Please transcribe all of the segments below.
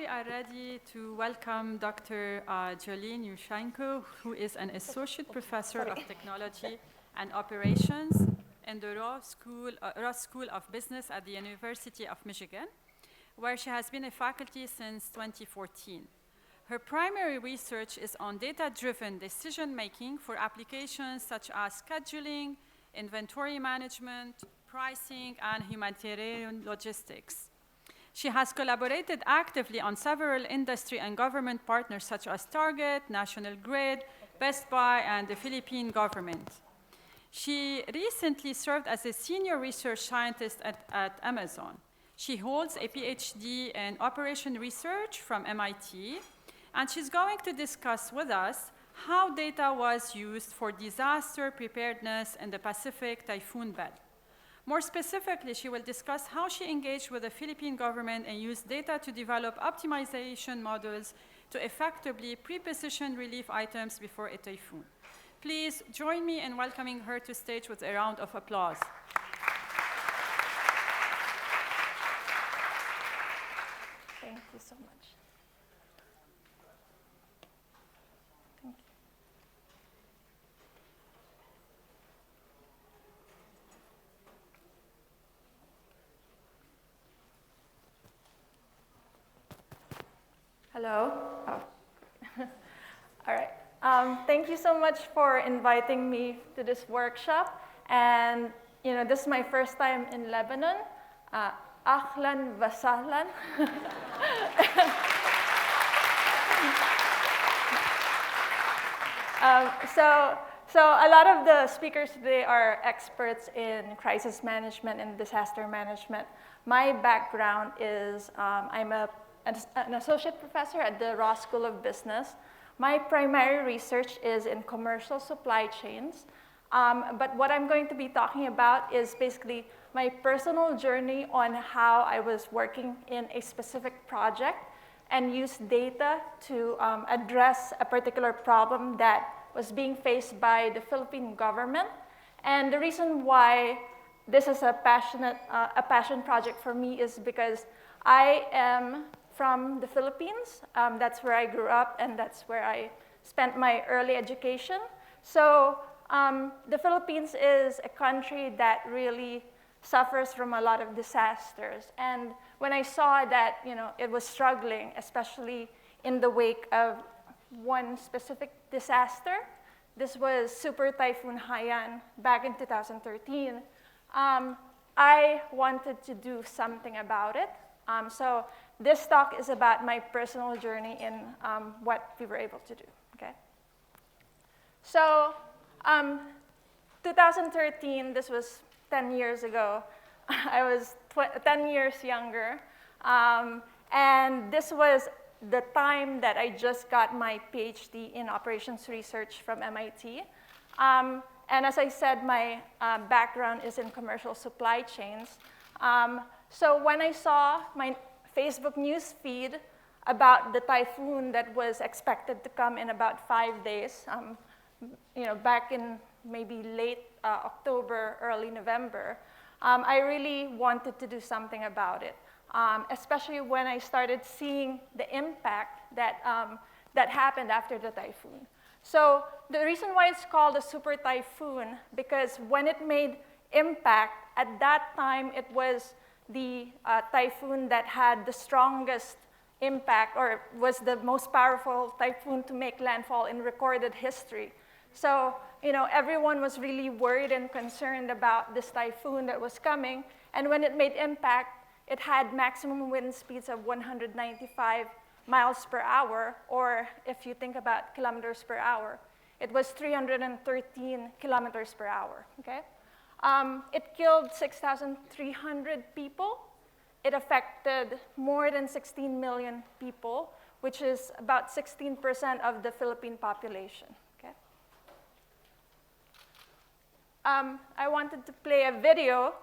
we are ready to welcome Dr. Jolene Yushenko, who is an Associate Professor of Technology and Operations in the Ross School of Business at the University of Michigan, where she has been a faculty since 2014. Her primary research is on data-driven decision-making for applications such as scheduling, inventory management, pricing, and humanitarian logistics. She has collaborated actively on several industry and government partners such as Target, National Grid, Best Buy, and the Philippine government. She recently served as a senior research scientist at Amazon. She holds a PhD in operation research from MIT, and she's going to discuss with us how data was used for disaster preparedness in the Pacific Typhoon belt. More specifically, she will discuss how she engaged with the Philippine government and used data to develop optimization models to effectively pre-position relief items before a typhoon. Please join me in welcoming her to stage with a round of applause. Thank you so much. Thank you. Hello. Oh. All right. Thank you so much for inviting me to this workshop. And this is my first time in Lebanon. Ahlan wa sahlan. So a lot of the speakers today are experts in crisis management and disaster management. My background is I'm an associate professor at the Ross School of Business. My primary research is in commercial supply chains. But what I'm going to be talking about is basically my personal journey on how I was working in a specific project and used data to address a particular problem that was being faced by the Philippine government. And the reason why this is a passion project for me is because I am from the Philippines. That's where I grew up, and that's where I spent my early education. So the Philippines is a country that really suffers from a lot of disasters. And when I saw that it was struggling, especially in the wake of one specific disaster, this was Super Typhoon Haiyan back in 2013, I wanted to do something about it. So this talk is about my personal journey in what we were able to do, okay? So 2013, this was 10 years ago. I was 10 years younger. And this was the time that I just got my PhD in operations research from MIT. And as I said, my background is in commercial supply chains. So when I saw my Facebook news feed about the typhoon that was expected to come in about 5 days, back in maybe late October, early November, I really wanted to do something about it, especially when I started seeing the impact that happened after the typhoon. So the reason why it's called a super typhoon, because when it made impact, at that time it was the typhoon that had the strongest impact, or was the most powerful typhoon to make landfall in recorded history. So everyone was really worried and concerned about this typhoon that was coming. And when it made impact, it had maximum wind speeds of 195 miles per hour, or if you think about kilometers per hour, it was 313 kilometers per hour, okay? It killed 6,300 people. It affected more than 16 million people, which is about 16% of the Philippine population, okay? I wanted to play a video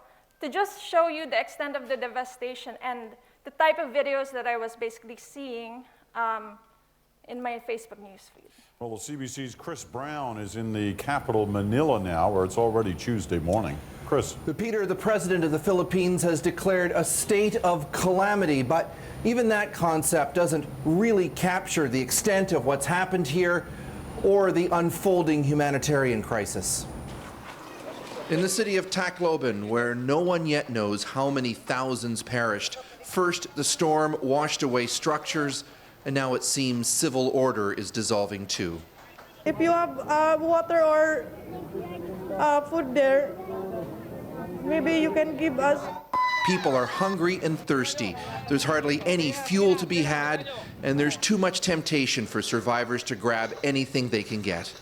to just show you the extent of the devastation and the type of videos that I was basically seeing in my Facebook newsfeed. Well, CBC's Chris Brown is in the capital, Manila, now, where it's already Tuesday morning. Chris. Peter, the president of the Philippines has declared a state of calamity, but even that concept doesn't really capture the extent of what's happened here or the unfolding humanitarian crisis. In the city of Tacloban, where no one yet knows how many thousands perished, first the storm washed away structures, and now it seems civil order is dissolving too. If you have water or food there, maybe you can give us. People are hungry and thirsty. There's hardly any fuel to be had, and there's too much temptation for survivors to grab anything they can get.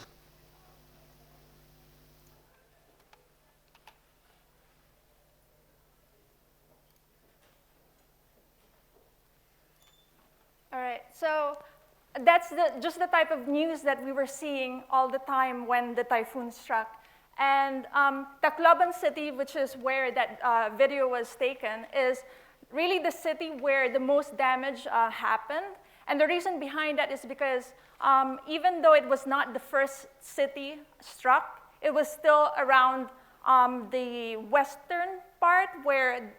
All right, so that's just the type of news that we were seeing all the time when the typhoon struck. And Tacloban City, which is where that video was taken, is really the city where the most damage happened. And the reason behind that is because even though it was not the first city struck, it was still around the western part where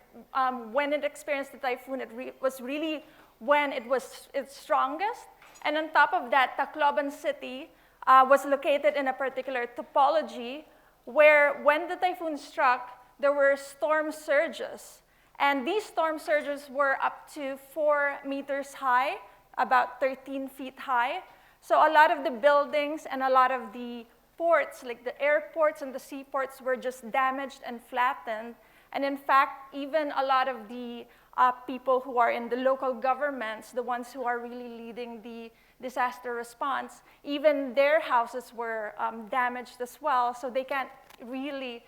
when it experienced the typhoon, it was really when it was its strongest. And on top of that, Tacloban City was located in a particular topology where when the typhoon struck, there were storm surges. And these storm surges were up to 4 meters high, about 13 feet high. So a lot of the buildings and a lot of the ports, like the airports and the seaports, were just damaged and flattened. And in fact, even a lot of the people who are in the local governments, the ones who are really leading the disaster response, even their houses were damaged as well, so they can't really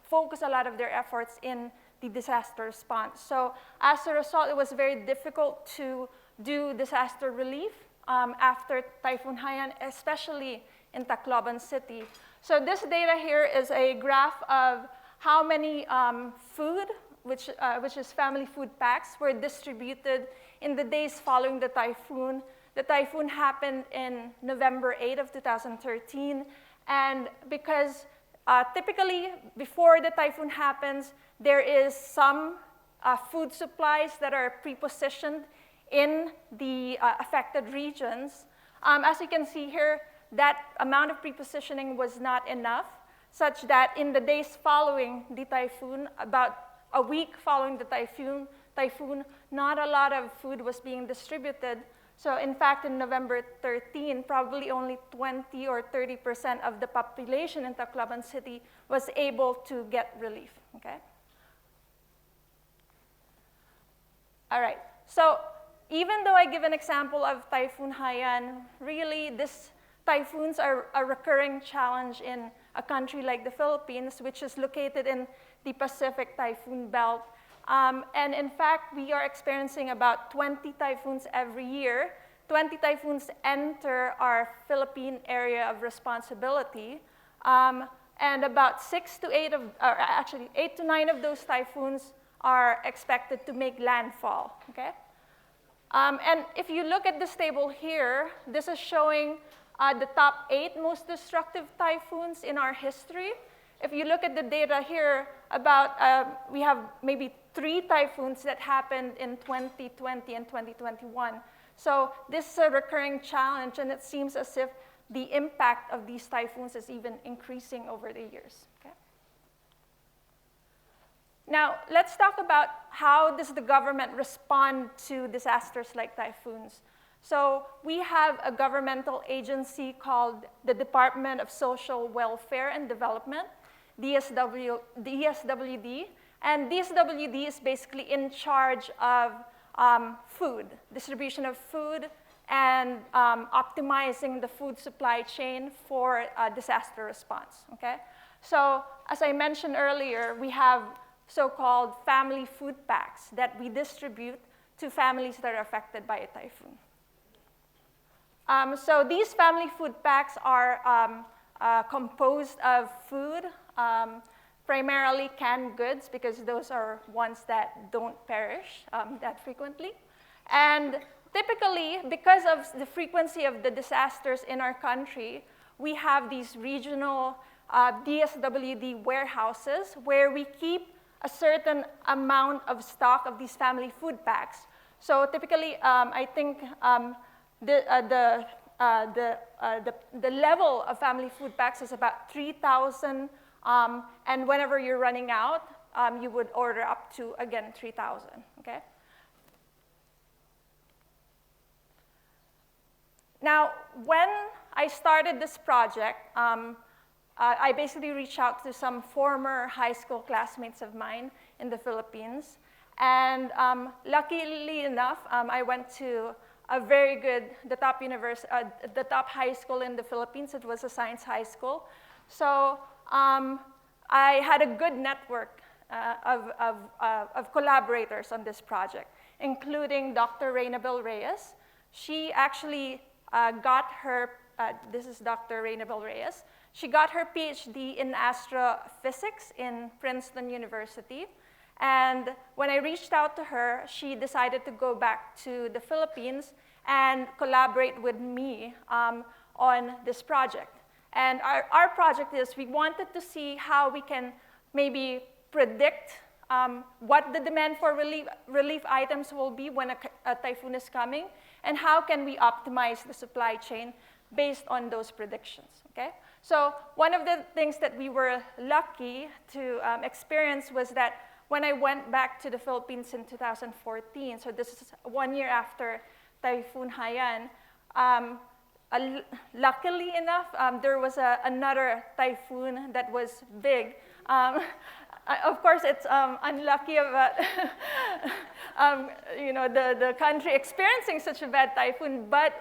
focus a lot of their efforts in the disaster response. So as a result, it was very difficult to do disaster relief after Typhoon Haiyan, especially in Tacloban City. So this data here is a graph of how many food, which is family food packs, were distributed in the days following the typhoon. The typhoon happened in November 8 of 2013. And because typically before the typhoon happens, there is some food supplies that are pre-positioned in the affected regions. As you can see here, that amount of pre-positioning was not enough, such that in the days following the typhoon, about a week following the typhoon, not a lot of food was being distributed. So in fact, in November 13, probably only 20 or 30% of the population in Tacloban City was able to get relief, okay? All right, so even though I give an example of Typhoon Haiyan, really these typhoons are a recurring challenge in a country like the Philippines, which is located in the Pacific Typhoon Belt. And in fact, we are experiencing about 20 typhoons every year. 20 typhoons enter our Philippine area of responsibility. And about 8 to 9 of those typhoons are expected to make landfall, okay? And if you look at this table here, this is showing the top 8 most destructive typhoons in our history. If you look at the data here, we have maybe 3 typhoons that happened in 2020 and 2021. So this is a recurring challenge, and it seems as if the impact of these typhoons is even increasing over the years. Okay? Now, let's talk about how does the government respond to disasters like typhoons. So we have a governmental agency called the Department of Social Welfare and Development, DSWD, and DSWD is basically in charge of food, distribution of food, and optimizing the food supply chain for disaster response, okay? So as I mentioned earlier, we have so-called family food packs that we distribute to families that are affected by a typhoon. So these family food packs are composed of food, primarily canned goods, because those are ones that don't perish that frequently. And typically, because of the frequency of the disasters in our country, we have these regional DSWD warehouses where we keep a certain amount of stock of these family food packs. So typically, I think the level of family food packs is about 3,000, and whenever you're running out, you would order up to, again, 3,000, okay? Now, when I started this project, I basically reached out to some former high school classmates of mine in the Philippines. And luckily enough, I went to a very good, the top high school in the Philippines. It was a science high school. So I had a good network of collaborators on this project, including Dr. Reynabel Reyes. She actually got her, this is Dr. Reynabel Reyes. She got her PhD in astrophysics in Princeton University. And when I reached out to her, she decided to go back to the Philippines and collaborate with me on this project. And our project is, we wanted to see how we can maybe predict what the demand for relief items will be when a typhoon is coming, and how can we optimize the supply chain based on those predictions, okay? So one of the things that we were lucky to experience was that when I went back to the Philippines in 2014, so this is 1 year after Typhoon Haiyan, luckily enough, there was another typhoon that was big. Of course, it's unlucky about you know, the country experiencing such a bad typhoon, but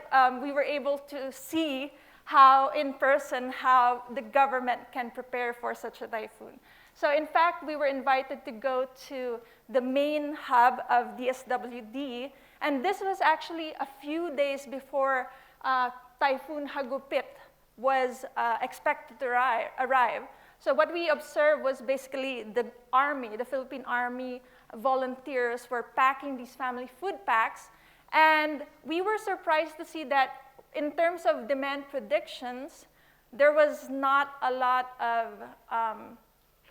we were able to see how, in person, how the government can prepare for such a typhoon. So in fact, we were invited to go to the main hub of DSWD, and this was actually a few days before Typhoon Hagupit was expected to arrive. So what we observed was basically the army, the Philippine Army volunteers were packing these family food packs, and we were surprised to see that in terms of demand predictions, there was not a lot of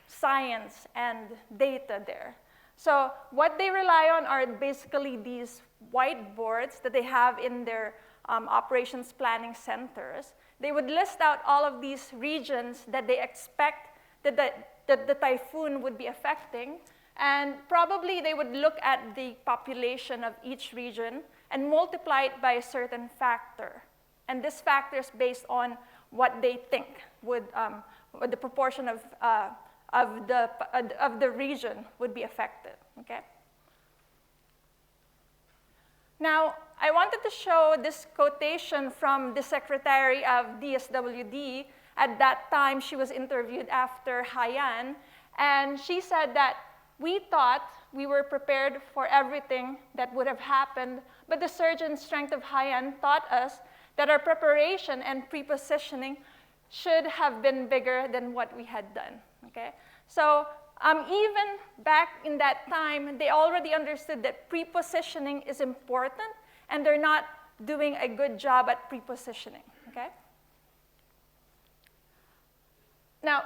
science and data there. So what they rely on are basically these whiteboards that they have in their operations planning centers. They would list out all of these regions that they expect that the typhoon would be affecting, and probably they would look at the population of each region and multiply it by a certain factor. And this factor is based on what they think would the proportion of the region would be affected, okay? Now, I wanted to show this quotation from the secretary of DSWD. At that time, she was interviewed after Haiyan, and she said that we thought we were prepared for everything that would have happened, but the surge and strength of Haiyan taught us that our preparation and pre-positioning should have been bigger than what we had done, okay? So even back in that time, they already understood that pre-positioning is important, and they're not doing a good job at pre-positioning, okay? Now,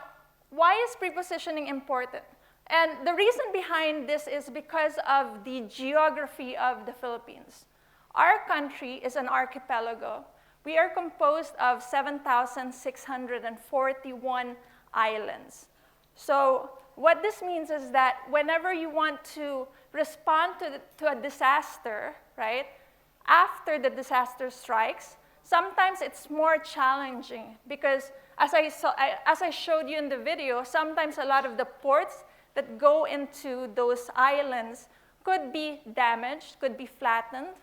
why is pre-positioning important? And the reason behind this is because of the geography of the Philippines. Our country is an archipelago. We are composed of 7,641 islands. So what this means is that whenever you want to respond to a disaster, right, after the disaster strikes, sometimes it's more challenging because as I showed you in the video, sometimes a lot of the ports that go into those islands could be damaged, could be flattened.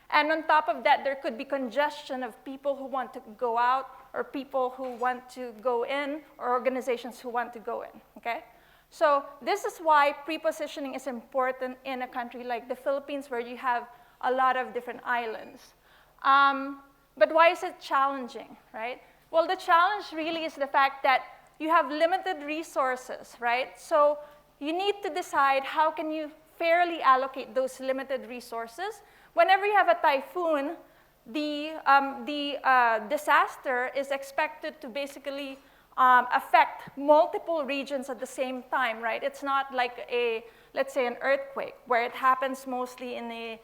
And on top of that, there could be congestion of people who want to go out, or people who want to go in, or organizations who want to go in, okay? So this is why pre-positioning is important in a country like the Philippines, where you have a lot of different islands. But why is it challenging, right? Well, the challenge really is the fact that you have limited resources, right? So you need to decide how can you fairly allocate those limited resources. Whenever you have a typhoon, the disaster is expected to basically affect multiple regions at the same time, right? It's not like let's say an earthquake, where it happens mostly in a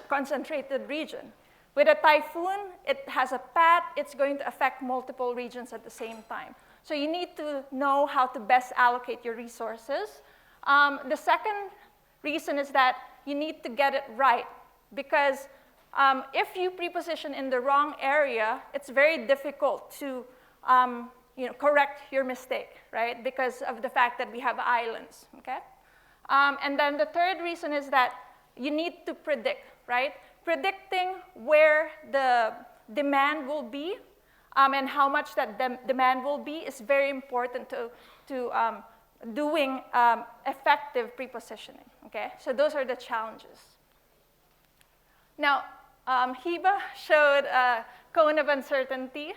concentrated region. With a typhoon, it has a path, it's going to affect multiple regions at the same time. So you need to know how to best allocate your resources. The second reason is that you need to get it right, because if you preposition in the wrong area, it's very difficult to correct your mistake, right? Because of the fact that we have islands, okay? And then the third reason is that you need to predict, right? Predicting where the demand will be and how much that demand will be is very important to doing effective prepositioning, okay? So those are the challenges. Now, Hiba showed a cone of uncertainty,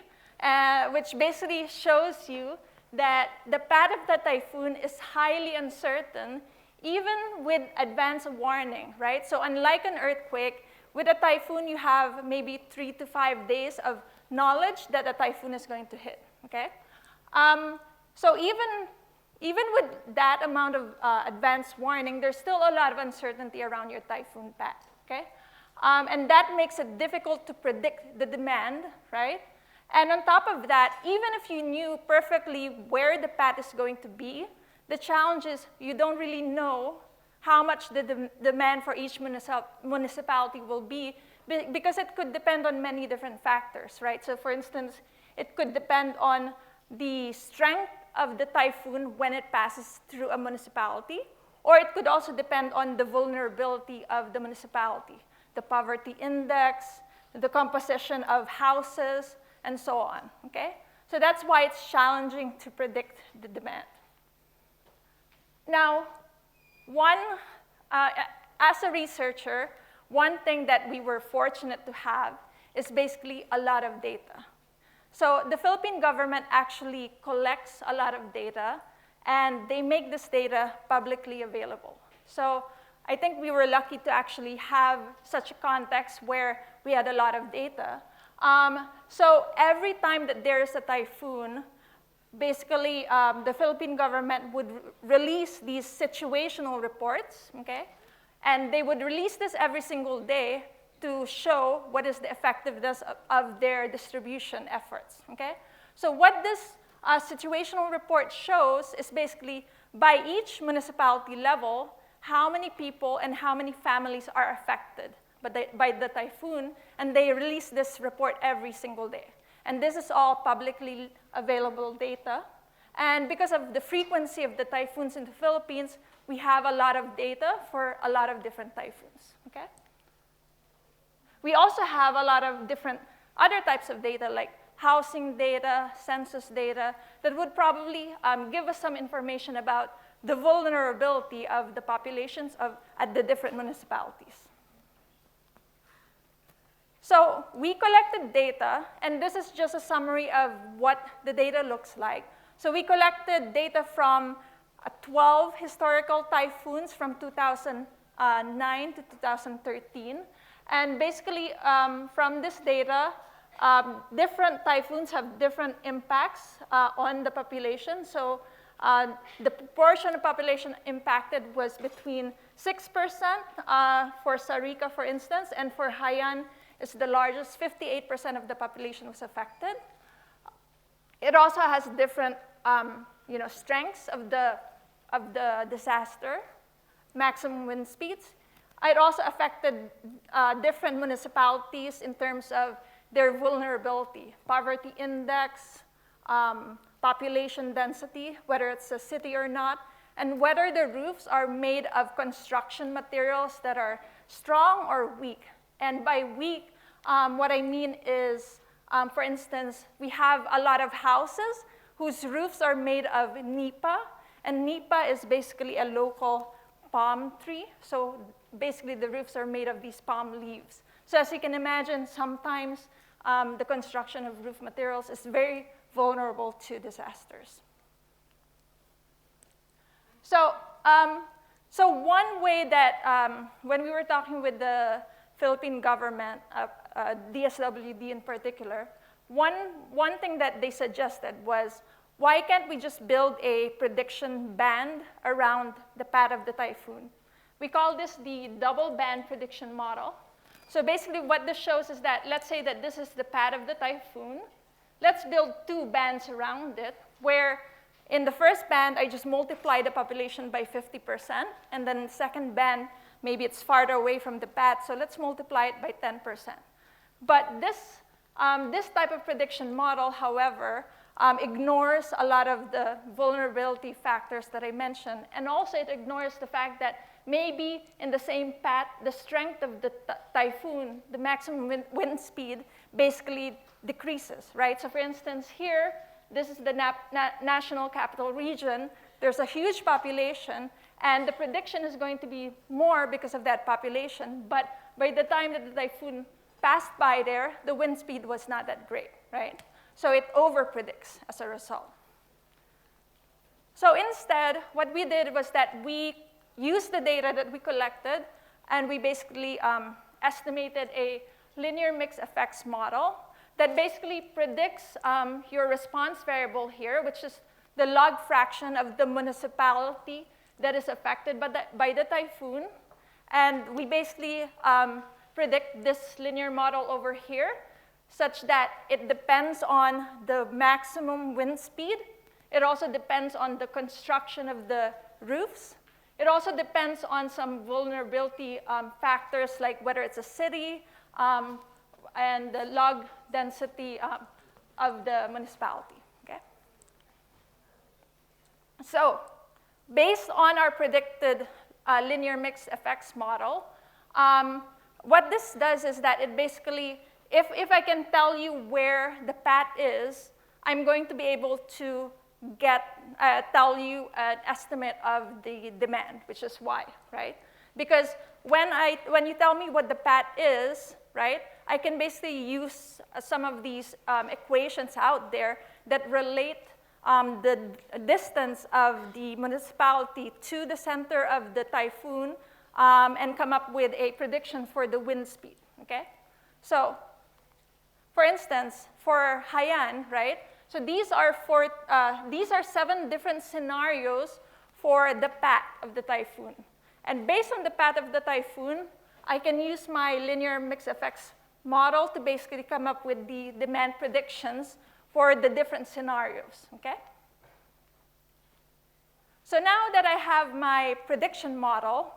which basically shows you that the path of the typhoon is highly uncertain, even with advance warning, right? So unlike an earthquake, with a typhoon, you have maybe 3 to 5 days of knowledge that a typhoon is going to hit, okay? So even with that amount of advance warning, there's still a lot of uncertainty around your typhoon path, okay? And that makes it difficult to predict the demand, right? And on top of that, even if you knew perfectly where the path is going to be, the challenge is you don't really know how much the demand for each municipality will be, because it could depend on many different factors, right? So for instance, it could depend on the strength of the typhoon when it passes through a municipality, or it could also depend on the vulnerability of the municipality, the poverty index, the composition of houses, and so on, okay? So that's why it's challenging to predict the demand. Now, as a researcher, one thing that we were fortunate to have is basically a lot of data. So the Philippine government actually collects a lot of data, and they make this data publicly available. So I think we were lucky to actually have such a context where we had a lot of data. So every time that there is a typhoon, basically the Philippine government would release these situational reports, okay? And they would release this every single day to show what is the effectiveness of their distribution efforts, okay? So what this situational report shows is basically by each municipality level, how many people and how many families are affected by the typhoon, and they release this report every single day. And this is all publicly available data. And because of the frequency of the typhoons in the Philippines, we have a lot of data for a lot of different typhoons, okay? We also have a lot of different other types of data, like housing data, census data, that would probably give us some information about the vulnerability of the populations at the different municipalities. So we collected data, and this is just a summary of what the data looks like. So we collected data from 12 historical typhoons from 2009 to 2013. And basically, from this data, different typhoons have different impacts on the population. So the proportion of population impacted was between 6% for Sarika, for instance, and for Haiyan is the largest, 58% of the population was affected. It also has different strengths of the disaster, maximum wind speeds. It also affected different municipalities in terms of their vulnerability, poverty index, population density, whether it's a city or not, and whether the roofs are made of construction materials that are strong or weak. And by weak, what I mean is, for instance, we have a lot of houses whose roofs are made of nipa, and nipa is basically a local palm tree. So basically, the roofs are made of these palm leaves. So as you can imagine, sometimes the construction of roof materials is very vulnerable to disasters. So one way that when we were talking with the Philippine government, DSWD in particular, one thing that they suggested was, why can't we just build a prediction band around the path of the typhoon? We call this the double band prediction model. So basically what this shows is that, let's say that this is the path of the typhoon. Let's build 2 bands around it, where in the first band, I just multiply the population by 50%, and then the second band, maybe it's farther away from the path, so let's multiply it by 10%. But this type of prediction model, however, ignores a lot of the vulnerability factors that I mentioned, and also it ignores the fact that maybe in the same path, the strength of the typhoon, the maximum wind speed, basically decreases, right? So for instance, here, this is the National Capital Region. There's a huge population, and the prediction is going to be more because of that population, but by the time that the typhoon passed by there, the wind speed was not that great, right? So it over-predicts as a result. So instead, what we did was that we used the data that we collected, and we basically estimated a linear mixed effects model that basically predicts your response variable here, which is the log fraction of the municipality that is affected by the typhoon. And we basically predict this linear model over here, such that it depends on the maximum wind speed. It also depends on the construction of the roofs. It also depends on some vulnerability factors, like whether it's a city and the log density of the municipality, okay? So based on our predicted linear mixed effects model, what this does is that it basically, if I can tell you where the path is, I'm going to be able to tell you an estimate of the demand, which is Y, right? Because when you tell me what the path is, right, I can basically use some of these equations out there that relate the distance of the municipality to the center of the typhoon and come up with a prediction for the wind speed, okay? So, for instance, for Haiyan, right, so these are 7 different scenarios for the path of the typhoon. And based on the path of the typhoon, I can use my linear mixed effects model to basically come up with the demand predictions for the different scenarios, okay? So now that I have my prediction model,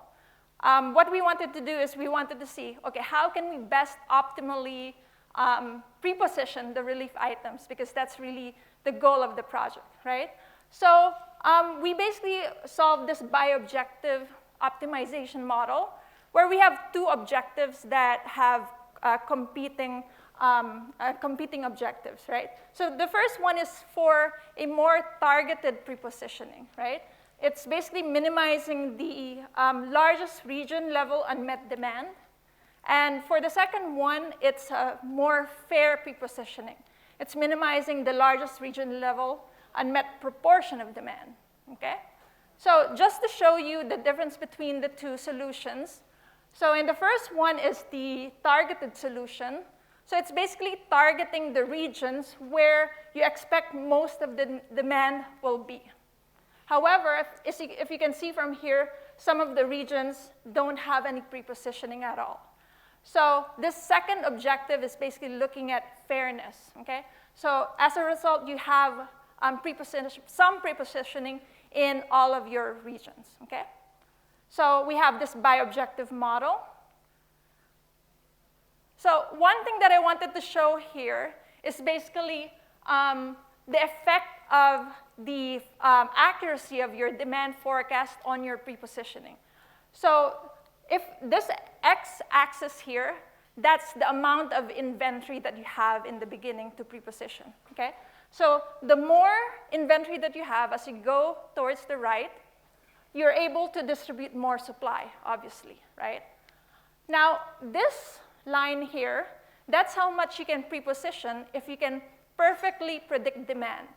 what we wanted to do is we wanted to see, okay, how can we best optimally pre-position the relief items, because that's really the goal of the project, right? So we basically solved this bi-objective optimization model where we have 2 objectives that have competing objectives, right? So the first one is for a more targeted pre-positioning, right? It's basically minimizing the largest region level unmet demand. And for the second one, it's a more fair pre-positioning. It's minimizing the largest region level unmet proportion of demand, okay? So just to show you the difference between the 2 solutions, so in the first one is the targeted solution. So it's basically targeting the regions where you expect most of the demand will be. However, if you can see from here, some of the regions don't have any pre-positioning at all. So this second objective is basically looking at fairness, okay? So as a result, you have some pre-positioning in all of your regions, okay? So we have this bi-objective model. So one thing that I wanted to show here is basically the effect of the accuracy of your demand forecast on your pre-positioning. So if this x-axis here, that's the amount of inventory that you have in the beginning to pre-position, okay? So the more inventory that you have as you go towards the right, you're able to distribute more supply, obviously, right? Now, this line here, that's how much you can pre-position if you can perfectly predict demand.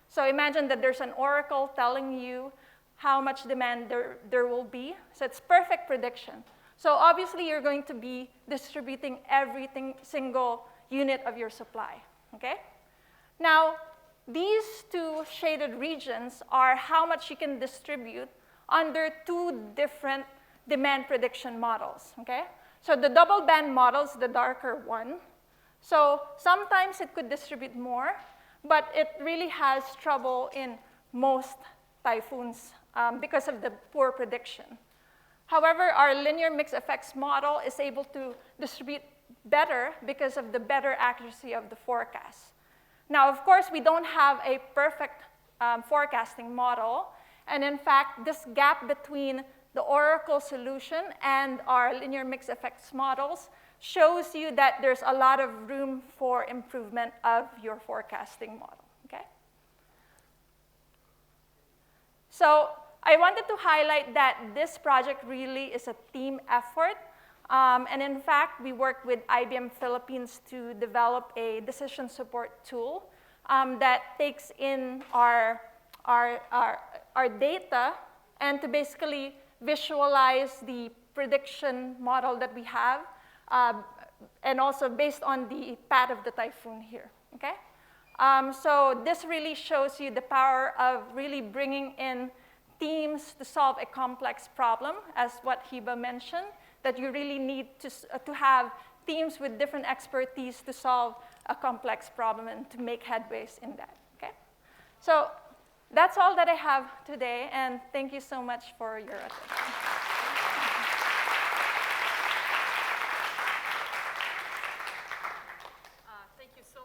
So imagine that there's an oracle telling you how much demand there will be. So it's perfect prediction. So obviously, you're going to be distributing every single unit of your supply, okay? Now, these two shaded regions are how much you can distribute under two different demand prediction models, okay? So the double band model is the darker one. So sometimes it could distribute more, but it really has trouble in most typhoons because of the poor prediction. However, our linear mixed effects model is able to distribute better because of the better accuracy of the forecast. Now, of course, we don't have a perfect forecasting model. And in fact, this gap between the Oracle solution and our linear mixed effects models shows you that there's a lot of room for improvement of your forecasting model, okay? So I wanted to highlight that this project really is a team effort. And in fact, we worked with IBM Philippines to develop a decision support tool that takes in our data and to basically visualize the prediction model that we have, and also based on the path of the typhoon here, okay? So this really shows you the power of really bringing in teams to solve a complex problem, as what Hiba mentioned, that you really need to have teams with different expertise to solve a complex problem and to make headways in that, okay? So that's all that I have today, and thank you so much for your attention.